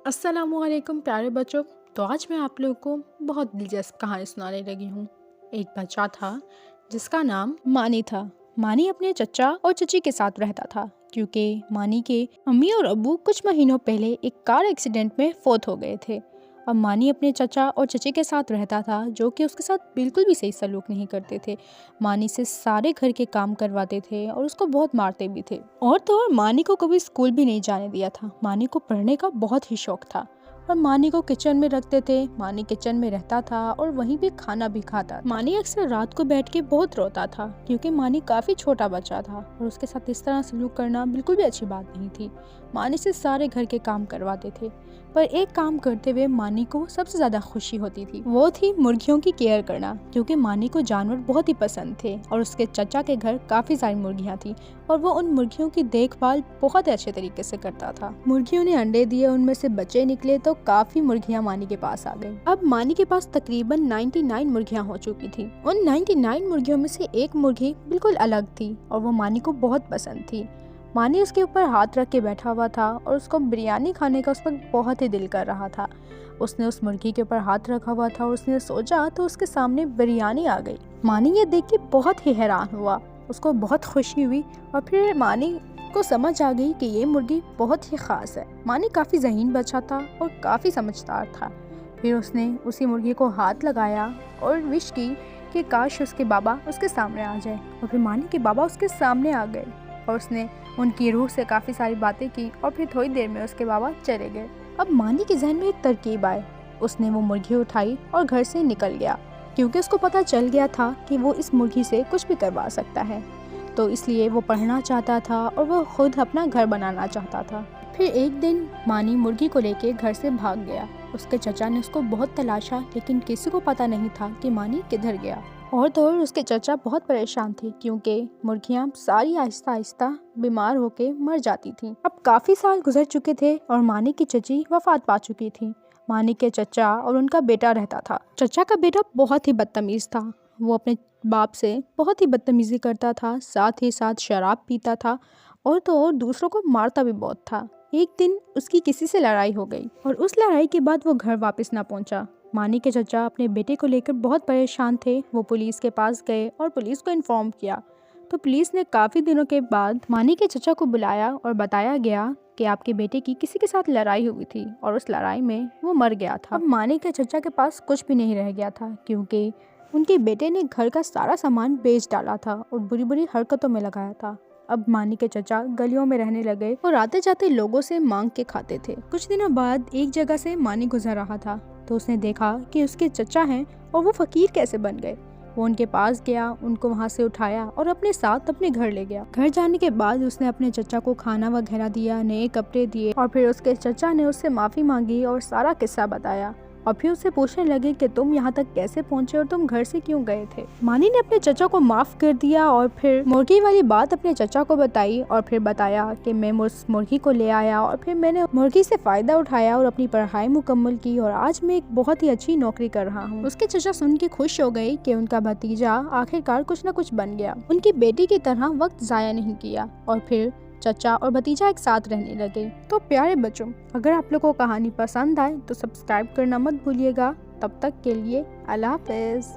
अस्सलामुअलैकुम प्यारे बच्चों। तो आज मैं आप लोगों को बहुत दिलचस्प कहानी सुनाने लगी हूँ। एक बच्चा था जिसका नाम मानी था। मानी अपने चचा और चची के साथ रहता था क्योंकि मानी के अम्मी और अब्बू कुछ महीनों पहले एक कार एक्सीडेंट में फौत हो गए थे। अब मानी अपने चचा और चची के साथ रहता था जो कि उसके साथ बिल्कुल भी सही सलूक नहीं करते थे। मानी से सारे घर के काम करवाते थे और उसको बहुत मारते भी थे। और तो और मानी को कभी स्कूल भी नहीं जाने दिया था। मानी को पढ़ने का बहुत ही शौक था और मानी को किचन में रखते थे। मानी किचन में रहता था और वहीं पे खाना भी खाता था। मानी अक्सर रात को बैठ के बहुत रोता था क्योंकि मानी काफी छोटा बच्चा था और उसके साथ इस तरह सलूक करना बिल्कुल भी अच्छी बात नहीं थी। मानी से सारे घर के काम करवाते थे, पर एक काम करते हुए मानी को सबसे ज्यादा खुशी होती थी, वो थी मुर्गियों की केयर करना। क्योंकि मानी को जानवर बहुत ही पसंद थे और उसके चचा के घर काफी सारी मुर्गियां थी और वो उन मुर्गियों की देखभाल बहुत अच्छे तरीके से करता था। मुर्गियों ने अंडे दिए, उनमें से बच्चे निकले तो काफी मुर्गियां मानी के पास आ गई। अब मानी के पास तकरीबन 99 मुर्गियां हो चुकी थी। उन 99 मुर्गियों में से एक मुर्गी बिल्कुल अलग थी और वो मानी को बहुत पसंद थी। मानी उसके ऊपर हाथ रख के बैठा हुआ था और उसको बिरयानी खाने का उस वक्त बहुत ही दिल कर रहा था। उसने उस मुर्गी के ऊपर हाथ रखा हुआ था और उसने सोचा तो उसके सामने बिरयानी आ गई। मानी ये देख के बहुत ही हैरान हुआ, उसको बहुत खुशी हुई और फिर मानी को समझ आ गई कि ये मुर्गी बहुत ही खास है। मानी काफी ज़हीन बच्चा था और काफी समझदार था। फिर उसने उसी मुर्गी को हाथ लगाया और विश की कि काश उसके बाबा उसके सामने आ जाए। और फिर मानी के बाबा उसके सामने आ गए और उसने उनकी रूह से काफ़ी सारी बातें की और फिर थोड़ी देर में उसके बाबा चले गए। अब मानी के जहन में एक तरकीब आई। उसने वो मुर्गी उठाई और घर से निकल गया क्योंकि उसको पता चल गया था कि वो इस मुर्गी से कुछ भी करवा सकता है। तो इसलिए वो पढ़ना चाहता था और वो खुद अपना घर बनाना चाहता था। फिर एक दिन मानी मुर्गी को लेके घर से भाग गया। उसके चचा ने उसको बहुत तलाशा लेकिन किसी को पता नहीं था कि मानी किधर गया। और तो और उसके चचा बहुत परेशान थे क्योंकि मुर्गियां सारी आहिस्ता आहिस्ता बीमार होके मर जाती थीं। अब काफ़ी साल गुजर चुके थे और मानी की चची वफात पा चुकी थी। मानी के चचा और उनका बेटा रहता था। चचा का बेटा बहुत ही बदतमीज़ था। वो अपने बाप से बहुत ही बदतमीज़ी करता था, साथ ही साथ शराब पीता था और तो और दूसरों को मारता भी बहुत था। एक दिन उसकी किसी से लड़ाई हो गई और उस लड़ाई के बाद वो घर वापस ना पहुंचा। मानी के चचा अपने बेटे को लेकर बहुत परेशान थे। वो पुलिस के पास गए और पुलिस को इन्फॉर्म किया। तो पुलिस ने काफ़ी दिनों के बाद मानी के चचा को बुलाया और बताया गया कि आपके बेटे की किसी के साथ लड़ाई हुई थी और उस लड़ाई में वो मर गया था। अब मानी के चचा के पास कुछ भी नहीं रह गया था क्योंकि उनके बेटे ने घर का सारा सामान बेच डाला था और बुरी बुरी हरकतों में लगाया था। अब मानी के चचा गलियों में रहने लगे और आते जाते लोगों से मांग के खाते थे। कुछ दिनों बाद एक जगह से मानी गुजर रहा था तो उसने देखा कि उसके चचा हैं और वो फकीर कैसे बन गए। वो उनके पास गया, उनको वहाँ से उठाया और अपने साथ अपने घर ले गया। घर जाने के बाद उसने अपने चचा को खाना वगैरह दिया, नए कपड़े दिए और फिर उसके चचा ने उससे माफ़ी मांगी और सारा किस्सा बताया। और फिर उससे पूछने लगे कि तुम यहाँ तक कैसे पहुँचे और तुम घर से क्यों गए थे। मानी ने अपने चचा को माफ़ कर दिया और फिर मुर्गी वाली बात अपने चचा को बताई और फिर बताया कि मैं उस मुर्गी को ले आया और फिर मैंने मुर्गी से फ़ायदा उठाया और अपनी पढ़ाई मुकम्मल की और आज मैं एक बहुत ही अच्छी नौकरी कर रहा हूँ। उसके चचा सुन के खुश हो गए कि उनका भतीजा आखिरकार कुछ न कुछ बन गया। उनकी बेटी की तरह वक्त ज़ाया नहीं किया और फिर चचा और भतीजा एक साथ रहने लगे। तो प्यारे बच्चों, अगर आप लोगों को कहानी पसंद आए तो सब्सक्राइब करना मत भूलिएगा। तब तक के लिए अल्लाह हाफ़िज़।